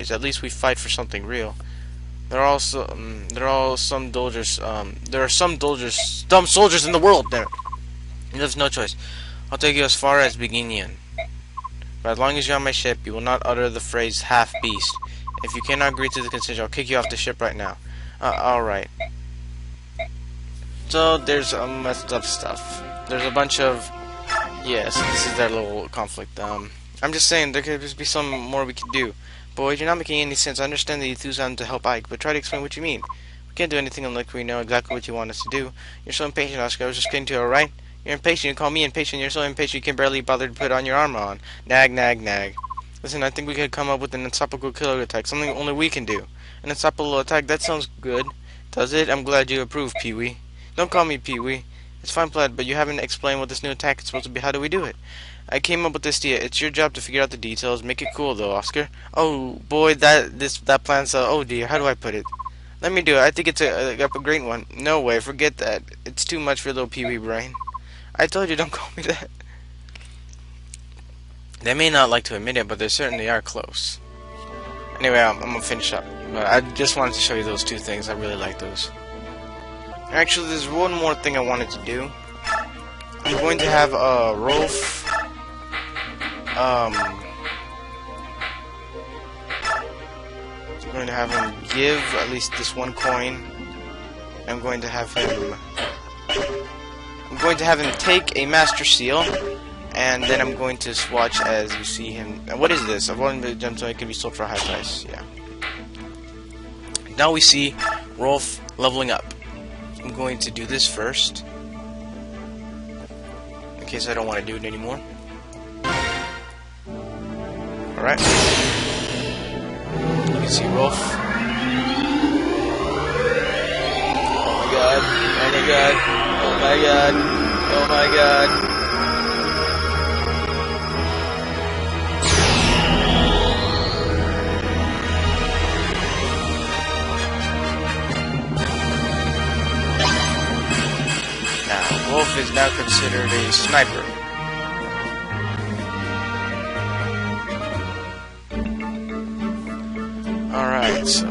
mercenaries. At least we fight for something real. There are also some soldiers. There are some soldiers, dumb soldiers in the world. There, there's no choice. I'll take you as far as Beginian. But as long as you're on my ship, you will not utter the phrase half beast. If you cannot agree to the concession, I'll kick you off the ship right now. Alright. So there's messed up stuff. There's a bunch of, yes, this is their little conflict. I'm just saying there could just be some more we could do. Boy, you're not making any sense. I understand the enthusiasm to help Ike, but try to explain what you mean. We can't do anything unless we know exactly what you want us to do. You're so impatient, Oscar. I was just getting to it, alright? You're impatient. You call me impatient. You're so impatient you can barely bother to put on your armor on. Nag, nag, nag. Listen, I think we could come up with an unstoppable killer attack. Something only we can do. An unstoppable attack? That sounds good. Does it? I'm glad you approve, Pee-wee. Don't call me Pee-wee. It's fine, Plaid, but you haven't explained what this new attack is supposed to be. How do we do it? I came up with this idea. It's your job to figure out the details. Make it cool, though, Oscar. Oh, boy, that plan's oh dear, how do I put it? Let me do it. I think it's a great one. No way, forget that. It's too much for little Pee-wee brain. I told you, don't call me that. They may not like to admit it, but they certainly are close. Anyway, I'm gonna finish up. But I just wanted to show you those two things. I really like those. Actually, there's one more thing I wanted to do. I'm going to have Rolf. I'm going to have him give at least this one coin. I'm going to have him take a Master Seal, and then I'm going to watch as you see him. What is this? I've wanted to jump so it can be sold for a high price. Yeah. Now we see Rolf leveling up. I'm going to do this first, in case I don't want to do it anymore. Alright. You can see Rolf. Oh my god. Oh my god. Oh my god. Oh my god. Now, Rolf is now considered a sniper. Alright, so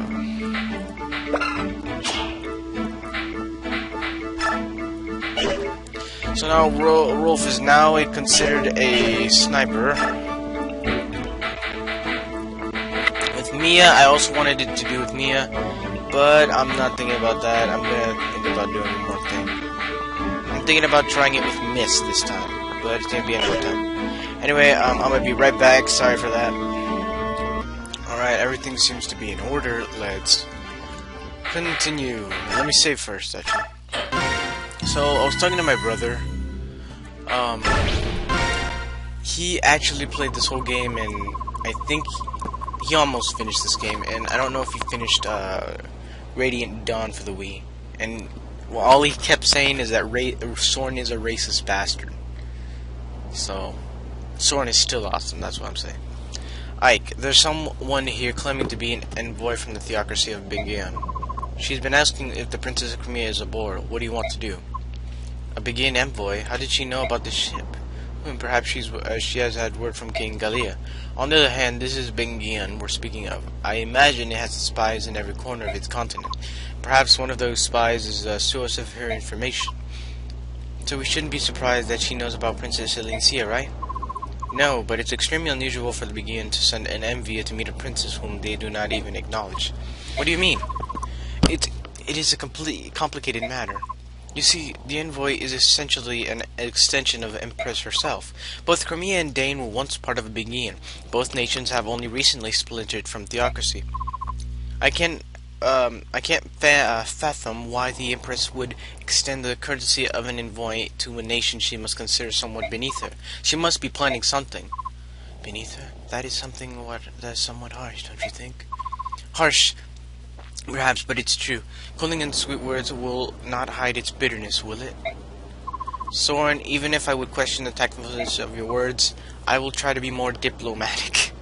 now Rolf is now considered a sniper. With Mia, I also wanted it to do with Mia, but I'm not thinking about that. I'm gonna think about doing one more thing. I'm thinking about trying it with Miss this time, but it's gonna be another time. Anyway, I'm gonna be right back. Sorry for that. Alright, everything seems to be in order. Let's continue. Let me save first, actually. So, I was talking to my brother. He actually played this whole game, and I think he almost finished this game, and I don't know if he finished Radiant Dawn for the Wii. And well, all he kept saying is that Soren is a racist bastard. So, Soren is still awesome, that's what I'm saying. Ike, there's someone here claiming to be an envoy from the theocracy of Bingian. She's been asking if the Princess of Crimea is aboard. What do you want to do? A Bingian envoy? How did she know about this ship? Perhaps she has had word from King Galia. On the other hand, this is Bingian we're speaking of. I imagine it has spies in every corner of its continent. Perhaps one of those spies is a source of her information. So we shouldn't be surprised that she knows about Princess Silencia, right? No, but it's extremely unusual for the Bingian to send an envoy to meet a princess whom they do not even acknowledge. What do you mean? It is a completely complicated matter. You see, the envoy is essentially an extension of the Empress herself. Both Crimea and Dane were once part of a Bingian. Both nations have only recently splintered from theocracy. I can't fathom why the Empress would extend the courtesy of an envoy to a nation she must consider somewhat beneath her. She must be planning something. Beneath her? That is somewhat harsh, don't you think? Harsh, perhaps, but it's true. Cooling and sweet words will not hide its bitterness, will it? Soren, even if I would question the tactfulness of your words, I will try to be more diplomatic.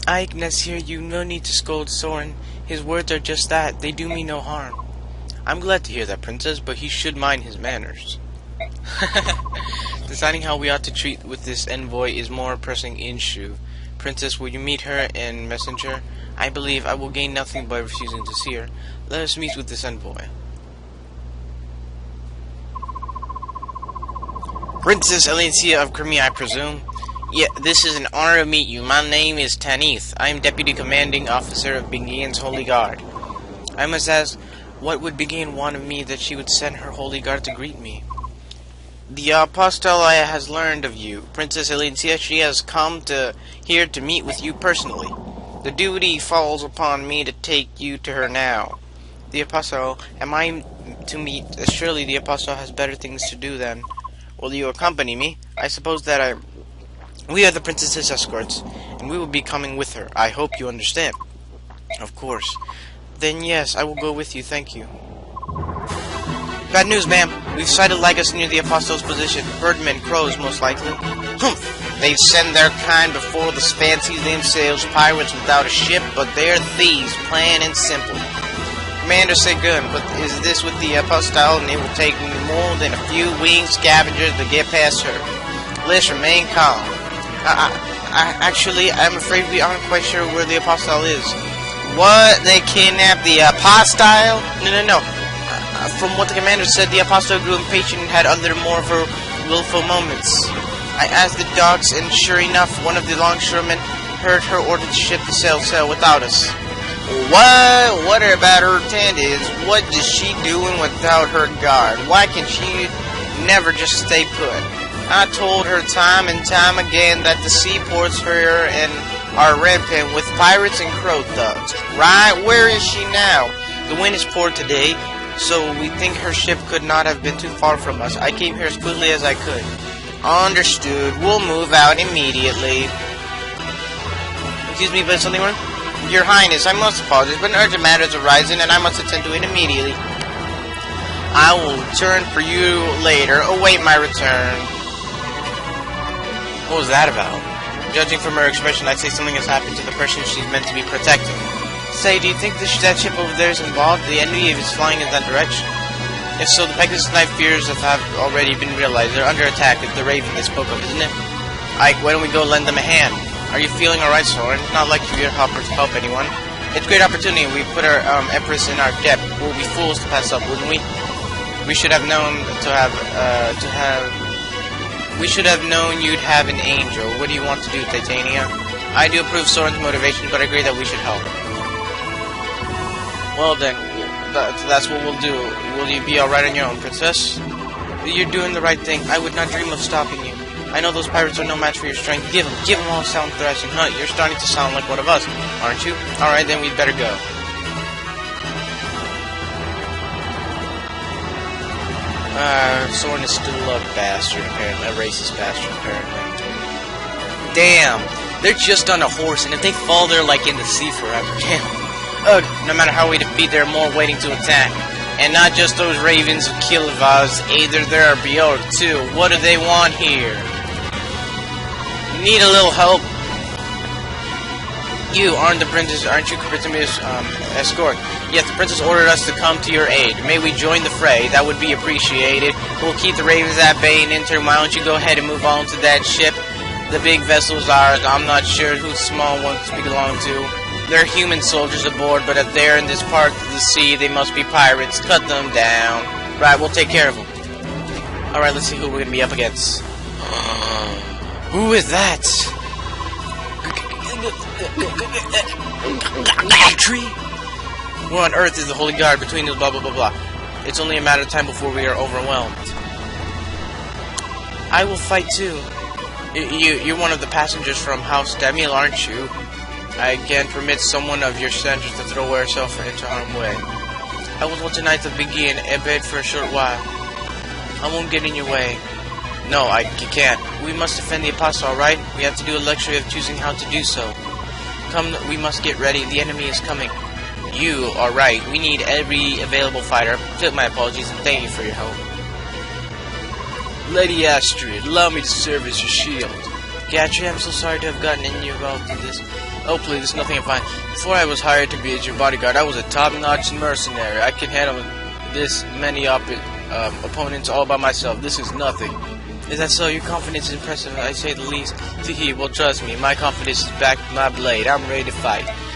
Ike, here, you no need to scold Soren. His words are just that. They do me no harm. I'm glad to hear that, Princess, but he should mind his manners. Deciding how we ought to treat with this envoy is more pressing issue. Princess, will you meet her in Messenger? I believe I will gain nothing by refusing to see her. Let us meet with this envoy. Princess Alencia of Crimea, I presume? Yeah, this is an honor to meet you. My name is Tanith. I am Deputy Commanding Officer of Begin's Holy Guard. I must ask, what would Begin want of me that she would send her Holy Guard to greet me? The apostole has learned of you, Princess Alencia. She has come here to meet with you personally. The duty falls upon me to take you to her now. The apostole, am I to meet? Surely the apostole has better things to do then. Will you accompany me? I suppose that we are the princess's escorts, and we will be coming with her. I hope you understand. Of course. Then yes, I will go with you, thank you. Bad news, ma'am. We've sighted Lagos near the Apostle's position. Birdmen, crows, most likely. Humph! They send their kind before the fancies themselves, pirates without a ship, but they're thieves, plain and simple. Commander said good, but is this with the Apostole, and it will take more than a few winged scavengers to get past her. Let's remain calm. Actually, I'm afraid we aren't quite sure where the Apostole is. What? They kidnapped the Apostole? No. From what the commander said, the Apostole grew impatient and had other more of her willful moments. I asked the dogs, and sure enough, one of the longshoremen heard her order the ship to sail without us. What about her attendants? What is she doing without her guard? Why can she never just stay put? I told her time and time again that the seaports here and are rampant with pirates and crow thugs. Right? Where is she now? The wind is poor today, so we think her ship could not have been too far from us. I came here as quickly as I could. Understood. We'll move out immediately. Excuse me, but something wrong? Your Highness, I must apologize, but an urgent matter is arising, and I must attend to it immediately. I will return for you later. Await my return. What was that about? Judging from her expression, I'd say something has happened to the person she's meant to be protecting. Say, do you think that ship over there is involved? The enemy is flying in that direction. If so, the Pegasus Knife fears have already been realized. They're under attack. It's the Raven they spoke of, isn't it? Ike, why don't we go lend them a hand? Are you feeling alright, Soren? Not like you're helper to help anyone. It's a great opportunity. We put our Empress in our debt. We'll be fools to pass up, wouldn't we? We should have known We should have known you'd have an angel. What do you want to do, Titania? I do approve Soren's motivation, but I agree that we should help. Well then, that's what we'll do. Will you be alright on your own, Princess? You're doing the right thing. I would not dream of stopping you. I know those pirates are no match for your strength. Give them all a sound thrashing. Huh, you're starting to sound like one of us, aren't you? Alright, then we'd better go. Soren is still a bastard, apparently. A racist bastard, apparently. Damn, they're just on a horse, and if they fall, they're like in the sea forever. Damn. Ugh, no matter how we defeat, there are more waiting to attack. And not just those ravens of Kilivaz, either there are Bjork too. What do they want here? Need a little help? You aren't you Princess escort? Yes, the princess ordered us to come to your aid. May we join the fray? That would be appreciated. We'll keep the ravens at bay and intern. Why don't you go ahead and move on to that ship? The big vessel's ours. I'm not sure who the small ones belong to. There are human soldiers aboard, but if they're in this part of the sea, they must be pirates. Cut them down. Right, we'll take care of them. Alright, let's see who we're gonna be up against. Who is that? Where on earth is the Holy Guard between us, blah blah blah blah. It's only a matter of time before we are overwhelmed. I will fight too. You're one of the passengers from House Damiel, aren't you? I can't permit someone of your standards to throw herself into harm's way. I was once a knight of Begin, a bed for a short while. I won't get in your way. No, you can't. We must defend the Apostle, alright? We have to do a luxury of choosing how to do so. Come, we must get ready. The enemy is coming. You are right. We need every available fighter. Take my apologies and thank you for your help. Lady Astrid, allow me to serve as your shield. Gatry, I'm so sorry to have gotten involved in this. Oh please, there's nothing I'm fine. Before I was hired to be as your bodyguard, I was a top-notch mercenary. I can handle this many opponents all by myself. This is nothing. Is that so? Your confidence is impressive, I say the least. Teehee, well trust me, my confidence is backed with my blade. I'm ready to fight.